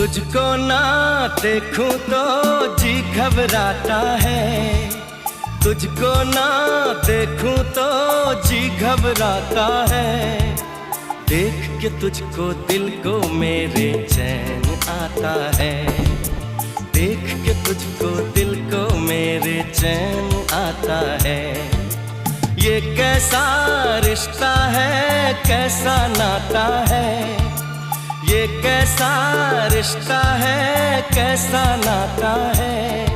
तुझको ना देखूं तो जी घबराता है, तुझको ना देखूं तो जी घबराता है। देख के तुझको दिल को मेरे चैन आता है, देख के तुझको दिल को मेरे चैन आता है। ये कैसा रिश्ता है, कैसा नाता है, ये कैसा रिश्ता है, कैसा नाता है।